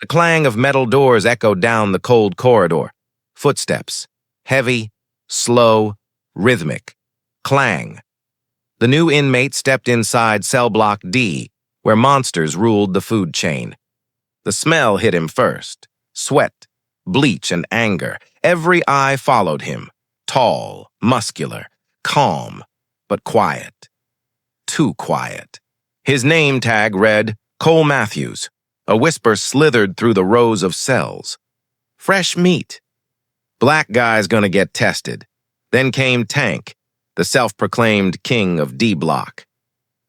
The clang of metal doors echoed down the cold corridor. Footsteps. Heavy, slow, rhythmic. Clang. The new inmate stepped inside cell block D, where monsters ruled the food chain. The smell hit him first. Sweat, bleach, and anger. Every eye followed him. Tall, muscular, calm, but quiet. Too quiet. His name tag read Cole Matthews. A whisper slithered through the rows of cells. Fresh meat. Black guy's gonna get tested. Then came Tank, the self-proclaimed king of D Block.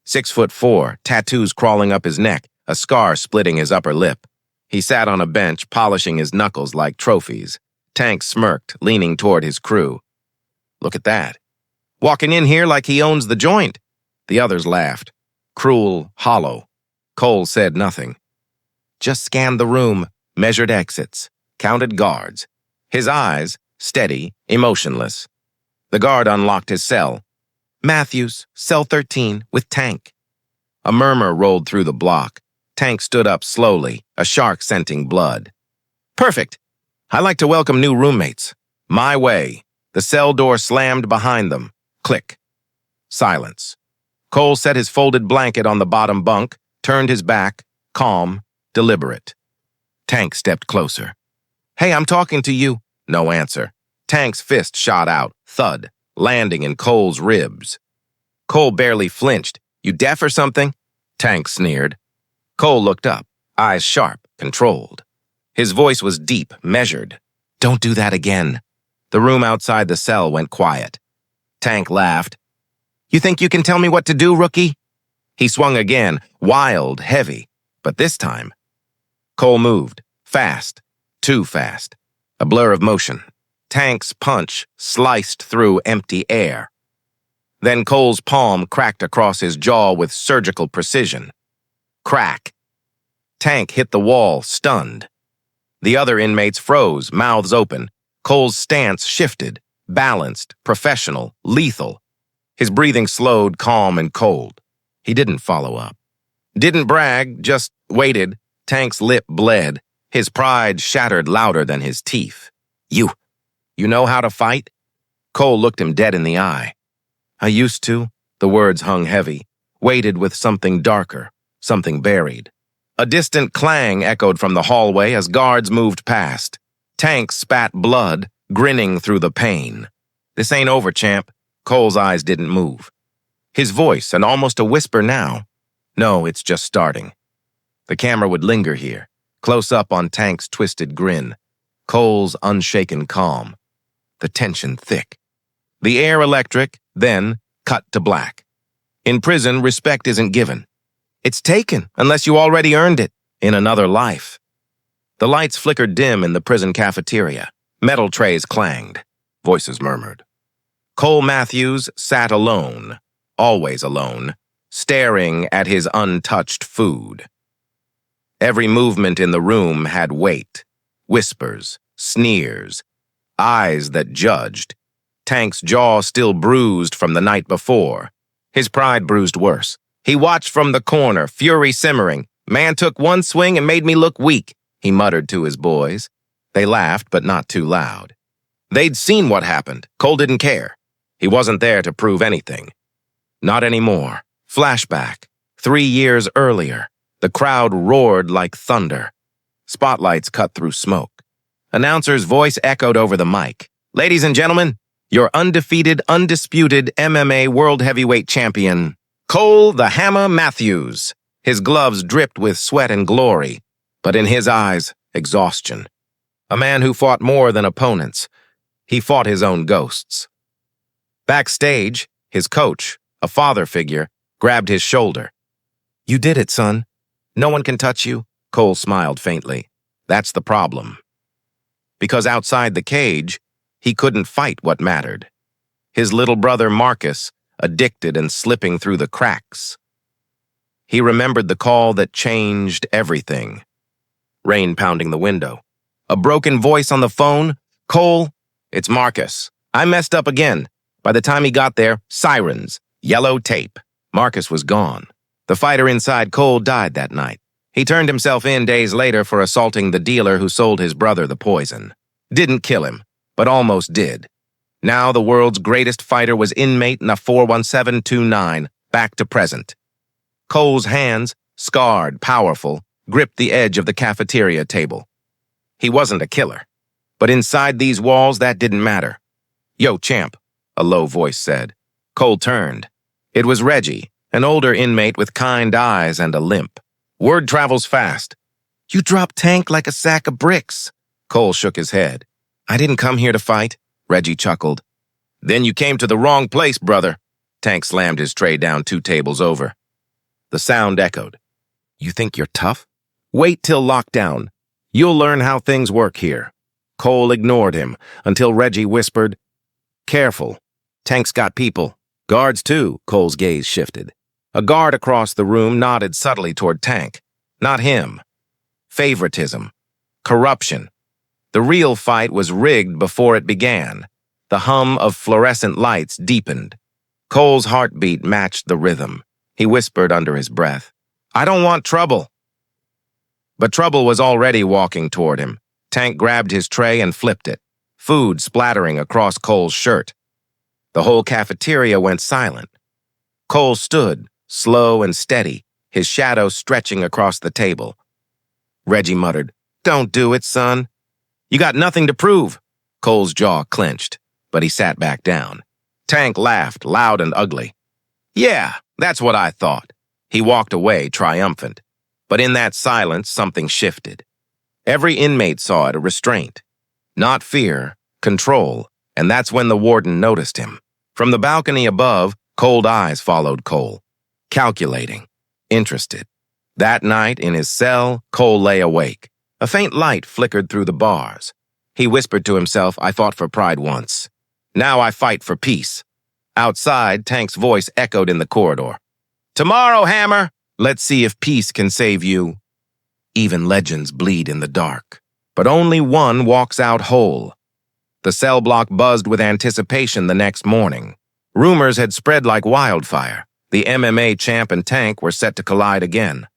6'4", tattoos crawling up his neck, a scar splitting his upper lip. He sat on a bench, polishing his knuckles like trophies. Tank smirked, leaning toward his crew. Look at that. Walking in here like he owns the joint. The others laughed. Cruel, hollow. Cole said nothing. Just scanned the room, measured exits, counted guards. His eyes, steady, emotionless. The guard unlocked his cell. Matthews, cell 13, with Tank. A murmur rolled through the block. Tank stood up slowly, a shark scenting blood. Perfect. I like to welcome new roommates. My way. The cell door slammed behind them. Click. Silence. Cole set his folded blanket on the bottom bunk, turned his back, calm, deliberate. Tank stepped closer. Hey, I'm talking to you. No answer. Tank's fist shot out, thud, landing in Cole's ribs. Cole barely flinched. You deaf or something? Tank sneered. Cole looked up, eyes sharp, controlled. His voice was deep, measured. Don't do that again. The room outside the cell went quiet. Tank laughed. You think you can tell me what to do, rookie? He swung again, wild, heavy, but this time. Cole moved, fast, too fast. A blur of motion. Tank's punch sliced through empty air. Then Cole's palm cracked across his jaw with surgical precision. Crack. Tank hit the wall, stunned. The other inmates froze, mouths open. Cole's stance shifted, balanced, professional, lethal. His breathing slowed, calm and cold. He didn't follow up. Didn't brag, just waited. Tank's lip bled. His pride shattered louder than his teeth. You know how to fight? Cole looked him dead in the eye. I used to. The words hung heavy, weighted with something darker, something buried. A distant clang echoed from the hallway as guards moved past. Tank spat blood, grinning through the pain. This ain't over, champ. Cole's eyes didn't move. His voice, and almost a whisper now. No, it's just starting. The camera would linger here, close up on Tank's twisted grin. Cole's unshaken calm. The tension thick. The air electric, then cut to black. In prison, respect isn't given. It's taken, unless you already earned it, in another life. The lights flickered dim in the prison cafeteria. Metal trays clanged. Voices murmured. Cole Matthews sat alone, always alone, staring at his untouched food. Every movement in the room had weight. Whispers, sneers, eyes that judged. Tank's jaw still bruised from the night before. His pride bruised worse. He watched from the corner, fury simmering. Man took one swing and made me look weak, he muttered to his boys. They laughed, but not too loud. They'd seen what happened. Cole didn't care. He wasn't there to prove anything. Not anymore. Flashback. 3 years earlier. The crowd roared like thunder. Spotlights cut through smoke. Announcer's voice echoed over the mic. Ladies and gentlemen, your undefeated, undisputed MMA World Heavyweight Champion, Cole the Hammer Matthews. His gloves dripped with sweat and glory, but in his eyes, exhaustion. A man who fought more than opponents. He fought his own ghosts. Backstage, his coach, a father figure, grabbed his shoulder. You did it, son. No one can touch you. Cole smiled faintly. That's the problem. Because outside the cage, he couldn't fight what mattered. His little brother Marcus, addicted and slipping through the cracks. He remembered the call that changed everything. Rain pounding the window. A broken voice on the phone. Cole, it's Marcus. I messed up again. By the time he got there, sirens, yellow tape. Marcus was gone. The fighter inside Cole died that night. He turned himself in days later for assaulting the dealer who sold his brother the poison. Didn't kill him, but almost did. Now the world's greatest fighter was Inmate in a 41729, back to present. Cole's hands, scarred, powerful, gripped the edge of the cafeteria table. He wasn't a killer, but inside these walls that didn't matter. "Yo, champ," a low voice said. Cole turned. It was Reggie, an older inmate with kind eyes and a limp. "Word travels fast." "You dropped Tank like a sack of bricks." Cole shook his head. "I didn't come here to fight," Reggie chuckled. "Then you came to the wrong place, brother." Tank slammed his tray down 2 tables over. The sound echoed. "You think you're tough? Wait till lockdown. You'll learn how things work here." Cole ignored him until Reggie whispered, "Careful. Tank's got people. Guards too." Cole's gaze shifted. A guard across the room nodded subtly toward Tank. Not him. Favoritism. Corruption. The real fight was rigged before it began. The hum of fluorescent lights deepened. Cole's heartbeat matched the rhythm. He whispered under his breath, "I don't want trouble." But trouble was already walking toward him. Tank grabbed his tray and flipped it, food splattering across Cole's shirt. The whole cafeteria went silent. Cole stood, slow and steady, his shadow stretching across the table. Reggie muttered, "Don't do it, son." "You got nothing to prove." Cole's jaw clenched, but he sat back down. Tank laughed, loud and ugly. "Yeah, that's what I thought." He walked away, triumphant. But in that silence, something shifted. Every inmate saw it, a restraint. Not fear, control, and that's when the warden noticed him. From the balcony above, cold eyes followed Cole. Calculating. Interested. That night, in his cell, Cole lay awake. A faint light flickered through the bars. He whispered to himself, "I fought for pride once. Now I fight for peace." Outside, Tank's voice echoed in the corridor. "Tomorrow, Hammer! Let's see if peace can save you." Even legends bleed in the dark, but only one walks out whole. The cell block buzzed with anticipation the next morning. Rumors had spread like wildfire. The MMA champ and Tank were set to collide again.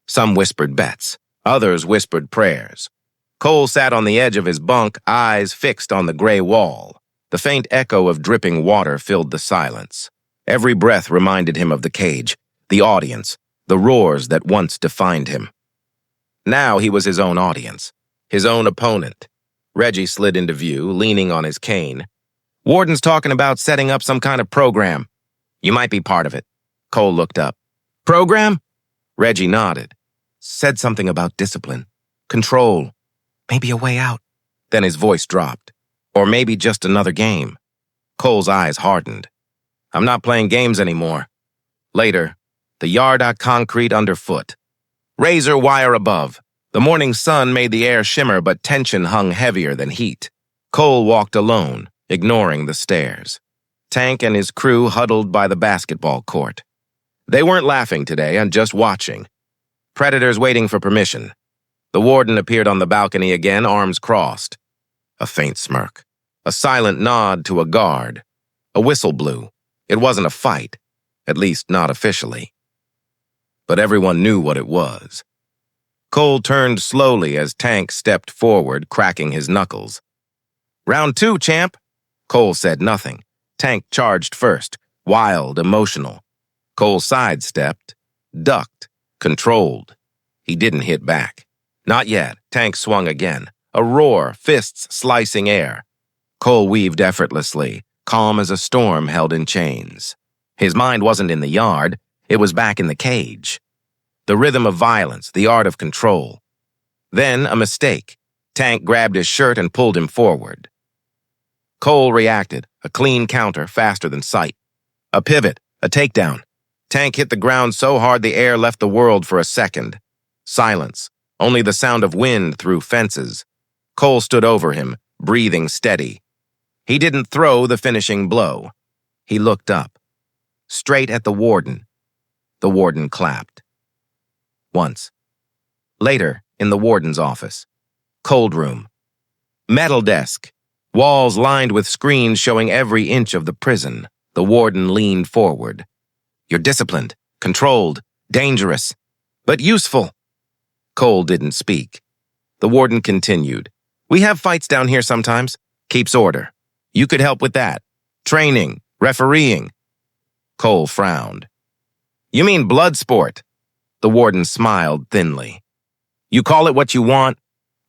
Some whispered bets. Others whispered prayers. Cole sat on the edge of his bunk, eyes fixed on the gray wall. The faint echo of dripping water filled the silence. Every breath reminded him of the cage, the audience, the roars that once defined him. Now he was his own audience, his own opponent. Reggie slid into view, leaning on his cane. "Warden's talking about setting up some kind of program. You might be part of it." Cole looked up. "Program?" Reggie nodded. "Said something about discipline, control, maybe a way out." Then his voice dropped. "Or maybe just another game." Cole's eyes hardened. "I'm not playing games anymore." Later, the yard of concrete underfoot. Razor wire above. The morning sun made the air shimmer, but tension hung heavier than heat. Cole walked alone, ignoring the stairs. Tank and his crew huddled by the basketball court. They weren't laughing today, and just watching. Predators waiting for permission. The warden appeared on the balcony again, arms crossed. A faint smirk. A silent nod to a guard. A whistle blew. It wasn't a fight, at least not officially. But everyone knew what it was. Cole turned slowly as Tank stepped forward, cracking his knuckles. "Round 2, champ." Cole said nothing. Tank charged first, wild, emotional. Cole sidestepped, ducked, controlled. He didn't hit back. Not yet. Tank swung again. A roar, fists slicing air. Cole weaved effortlessly, calm as a storm held in chains. His mind wasn't in the yard. It was back in the cage. The rhythm of violence, the art of control. Then a mistake. Tank grabbed his shirt and pulled him forward. Cole reacted, a clean counter, faster than sight. A pivot, a takedown. Tank hit the ground so hard the air left the world for a second. Silence, only the sound of wind through fences. Cole stood over him, breathing steady. He didn't throw the finishing blow. He looked up, straight at the warden. The warden clapped. Once. Later, in the warden's office. Cold room. Metal desk. Walls lined with screens showing every inch of the prison. The warden leaned forward. "You're disciplined, controlled, dangerous, but useful." Cole didn't speak. The warden continued. We have fights down here sometimes. Keeps order. You could help with that. Training, refereeing. Cole frowned. You mean blood sport? The warden smiled thinly. You call it what you want.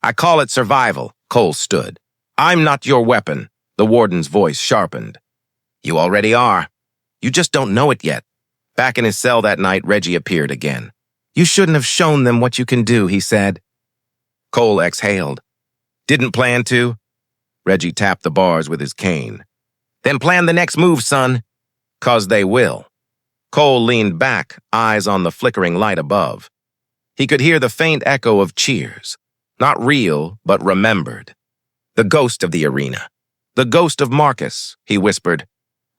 I call it survival. Cole stood. I'm not your weapon. The warden's voice sharpened. You already are. You just don't know it yet. Back in his cell that night, Reggie appeared again. You shouldn't have shown them what you can do, he said. Cole exhaled. Didn't plan to. Reggie tapped the bars with his cane. Then plan the next move, son. 'Cause they will. Cole leaned back, eyes on the flickering light above. He could hear the faint echo of cheers. Not real, but remembered. The ghost of the arena. The ghost of Marcus, he whispered.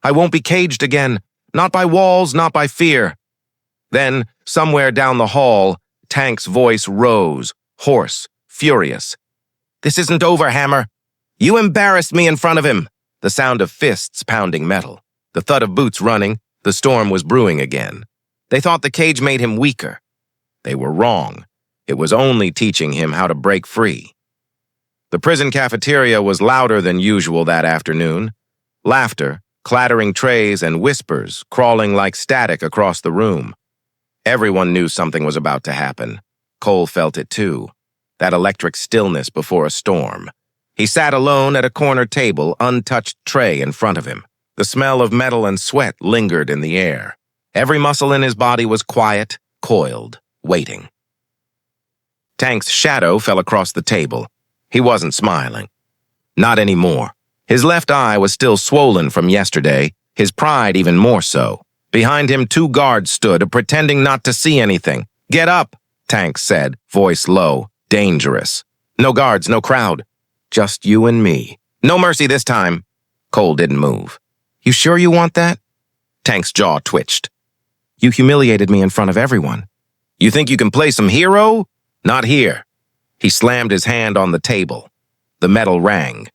I won't be caged again. Not by walls, not by fear. Then, somewhere down the hall, Tank's voice rose, hoarse, furious. This isn't over, Hammer. You embarrassed me in front of him. The sound of fists pounding metal. The thud of boots running. The storm was brewing again. They thought the cage made him weaker. They were wrong. It was only teaching him how to break free. The prison cafeteria was louder than usual that afternoon. Laughter, clattering trays, and whispers crawling like static across the room. Everyone knew something was about to happen. Cole felt it too. That electric stillness before a storm. He sat alone at a corner table, untouched tray in front of him. The smell of metal and sweat lingered in the air. Every muscle in his body was quiet, coiled, waiting. Tank's shadow fell across the table. He wasn't smiling. Not anymore. His left eye was still swollen from yesterday, his pride even more so. Behind him, 2 guards stood, pretending not to see anything. Get up, Tank said, voice low, dangerous. No guards, no crowd. Just you and me. No mercy this time. Cole didn't move. You sure you want that? Tank's jaw twitched. You humiliated me in front of everyone. You think you can play some hero? Not here. He slammed his hand on the table. The metal rang.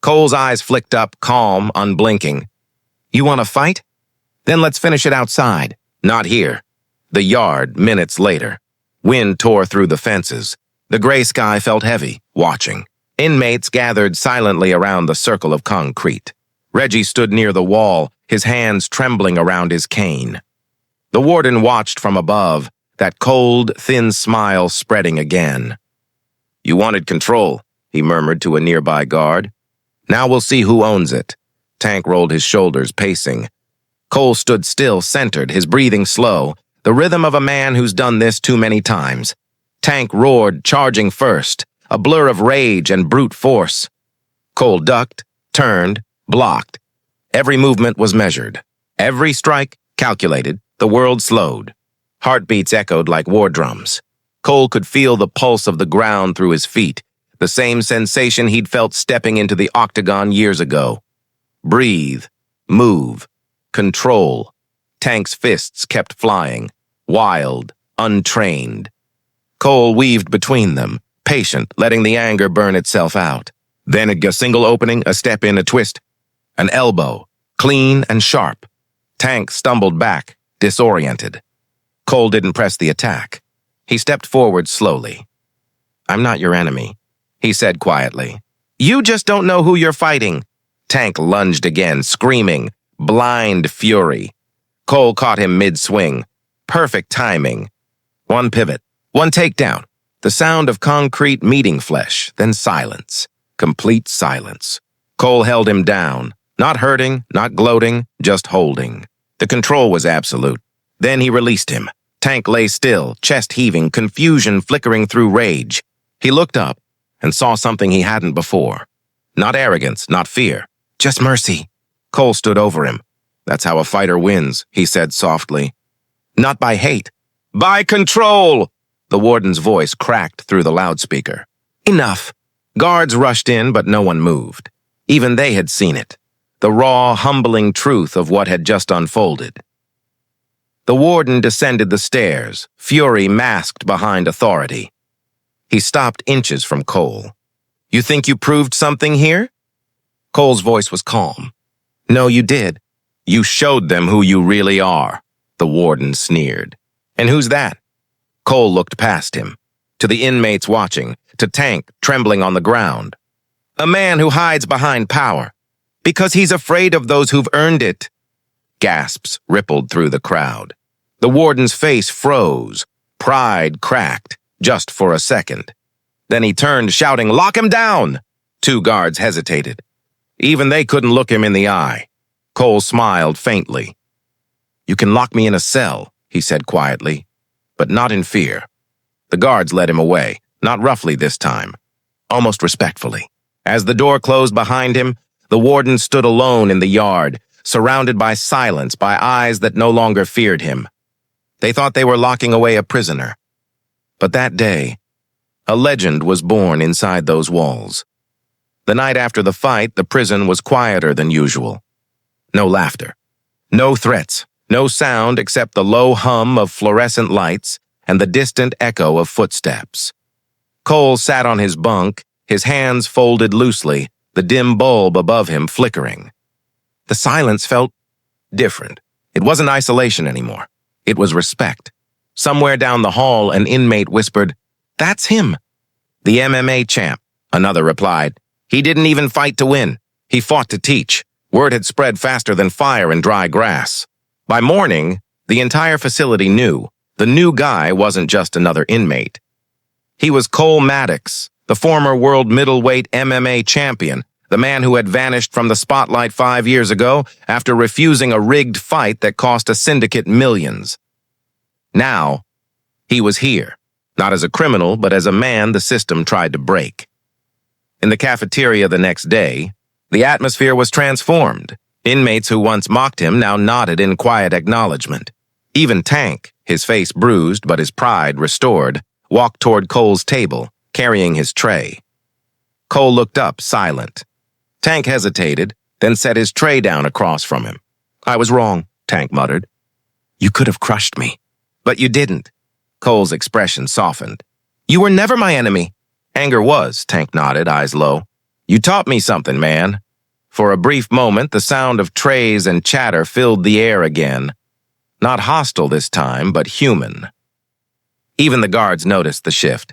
Cole's eyes flicked up, calm, unblinking. You want to fight? Then let's finish it outside. Not here. The yard, minutes later. Wind tore through the fences. The gray sky felt heavy, watching. Inmates gathered silently around the circle of concrete. Reggie stood near the wall, his hands trembling around his cane. The warden watched from above, that cold, thin smile spreading again. You wanted control, he murmured to a nearby guard. Now we'll see who owns it. Tank rolled his shoulders, pacing. Cole stood still, centered, his breathing slow, the rhythm of a man who's done this too many times. Tank roared, charging first, a blur of rage and brute force. Cole ducked, turned, blocked. Every movement was measured. Every strike, calculated. The world slowed. Heartbeats echoed like war drums. Cole could feel the pulse of the ground through his feet, the same sensation he'd felt stepping into the octagon years ago. Breathe, move, control. Tank's fists kept flying, wild, untrained. Cole weaved between them, patient, letting the anger burn itself out. Then a single opening, a step in, a twist. An elbow, clean and sharp. Tank stumbled back, disoriented. Cole didn't press the attack. He stepped forward slowly. I'm not your enemy, he said quietly. You just don't know who you're fighting. Tank lunged again, screaming, blind fury. Cole caught him mid-swing. Perfect timing. One pivot, one takedown. The sound of concrete meeting flesh, then silence. Complete silence. Cole held him down, not hurting, not gloating, just holding. The control was absolute. Then he released him. Tank lay still, chest heaving, confusion flickering through rage. He looked up and saw something he hadn't before. Not arrogance, not fear, just mercy. Cole stood over him. That's how a fighter wins, he said softly. Not by hate, by control! The warden's voice cracked through the loudspeaker. Enough. Guards rushed in, but no one moved. Even they had seen it. The raw, humbling truth of what had just unfolded. The warden descended the stairs, fury masked behind authority. He stopped inches from Cole. You think you proved something here? Cole's voice was calm. No, you did. You showed them who you really are, the warden sneered. And who's that? Cole looked past him. to the inmates watching, to Tank trembling on the ground. A man who hides behind power, because he's afraid of those who've earned it. Gasps rippled through the crowd. The warden's face froze, pride cracked, just for a second. Then he turned, shouting, "Lock him down!" 2 guards hesitated. Even they couldn't look him in the eye. Cole smiled faintly. "You can lock me in a cell," he said quietly, "but not in fear." The guards led him away, not roughly this time, almost respectfully. As the door closed behind him, the warden stood alone in the yard, surrounded by silence, by eyes that no longer feared him. They thought they were locking away a prisoner. But that day, a legend was born inside those walls. The night after the fight, the prison was quieter than usual. No laughter, no threats, no sound except the low hum of fluorescent lights and the distant echo of footsteps. Cole sat on his bunk, his hands folded loosely, the dim bulb above him flickering. The silence felt different. It wasn't isolation anymore. It was respect. Somewhere down the hall, an inmate whispered, "That's him." "The MMA champ," another replied. "He didn't even fight to win. He fought to teach." Word had spread faster than fire in dry grass. By morning, the entire facility knew the new guy wasn't just another inmate. He was Cole Maddox, the former world middleweight MMA champion, the man who had vanished from the spotlight 5 years ago after refusing a rigged fight that cost a syndicate millions. Now, he was here, not as a criminal, but as a man the system tried to break. In the cafeteria the next day, the atmosphere was transformed. Inmates who once mocked him now nodded in quiet acknowledgement. Even Tank, his face bruised but his pride restored, walked toward Cole's table, carrying his tray. Cole looked up, silent. Tank hesitated, then set his tray down across from him. "I was wrong," Tank muttered. "You could have crushed me." "But you didn't." Cole's expression softened. "You were never my enemy." "Anger was," Tank nodded, eyes low. "You taught me something, man." For a brief moment, the sound of trays and chatter filled the air again. Not hostile this time, but human. Even the guards noticed the shift.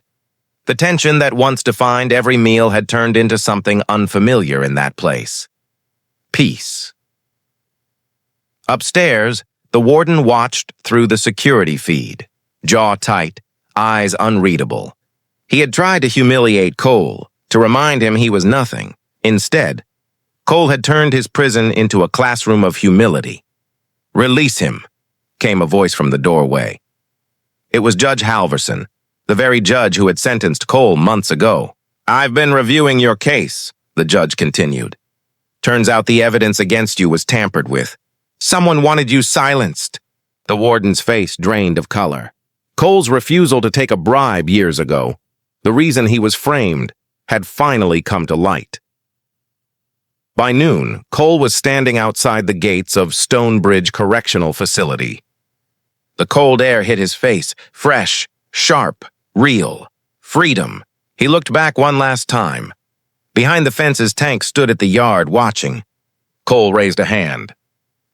The tension that once defined every meal had turned into something unfamiliar in that place. Peace. Upstairs, the warden watched through the security feed, jaw tight, eyes unreadable. He had tried to humiliate Cole, to remind him he was nothing. Instead, Cole had turned his prison into a classroom of humility. "Release him," came a voice from the doorway. It was Judge Halverson, the very judge who had sentenced Cole months ago. "I've been reviewing your case," the judge continued. "Turns out the evidence against you was tampered with. Someone wanted you silenced." The warden's face drained of color. Cole's refusal to take a bribe years ago, the reason he was framed, had finally come to light. By noon, Cole was standing outside the gates of Stonebridge Correctional Facility. The cold air hit his face, fresh, sharp, real. Freedom. He looked back one last time. Behind the fences, Tank stood at the yard watching. Cole raised a hand.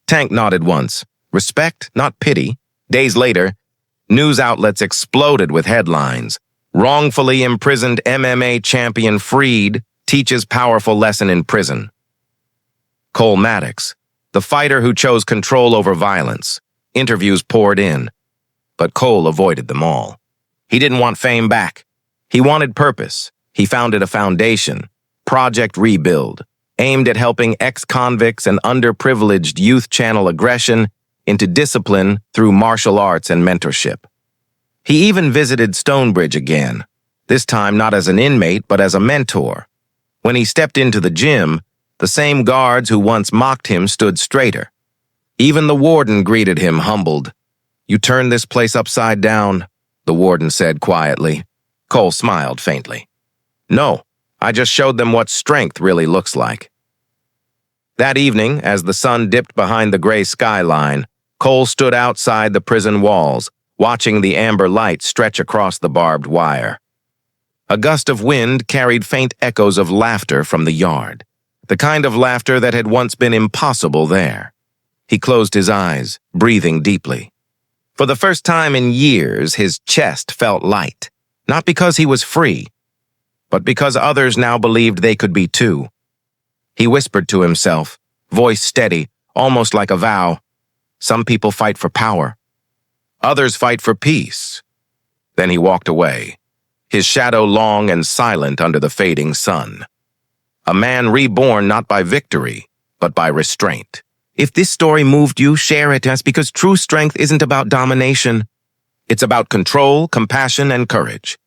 Tank nodded once. Respect, not pity. Days later, news outlets exploded with headlines. "Wrongfully imprisoned MMA champion freed, teaches powerful lesson in prison." Cole Maddox, the fighter who chose control over violence. Interviews poured in, but Cole avoided them all. He didn't want fame back. He wanted purpose. He founded a foundation, Project Rebuild, aimed at helping ex-convicts and underprivileged youth channel aggression into discipline through martial arts and mentorship. He even visited Stonebridge again, this time not as an inmate but as a mentor. When he stepped into the gym, the same guards who once mocked him stood straighter. Even the warden greeted him, humbled. "You turned this place upside down," the warden said quietly. Cole smiled faintly. "No, I just showed them what strength really looks like." That evening, as the sun dipped behind the gray skyline, Cole stood outside the prison walls, watching the amber light stretch across the barbed wire. A gust of wind carried faint echoes of laughter from the yard, the kind of laughter that had once been impossible there. He closed his eyes, breathing deeply. For the first time in years, his chest felt light. Not because he was free, but because others now believed they could be too. He whispered to himself, voice steady, almost like a vow. Some people fight for power. Others fight for peace. Then he walked away, his shadow long and silent under the fading sun. A man reborn not by victory, but by restraint. If this story moved you, share it, because true strength isn't about domination. It's about control, compassion, and courage.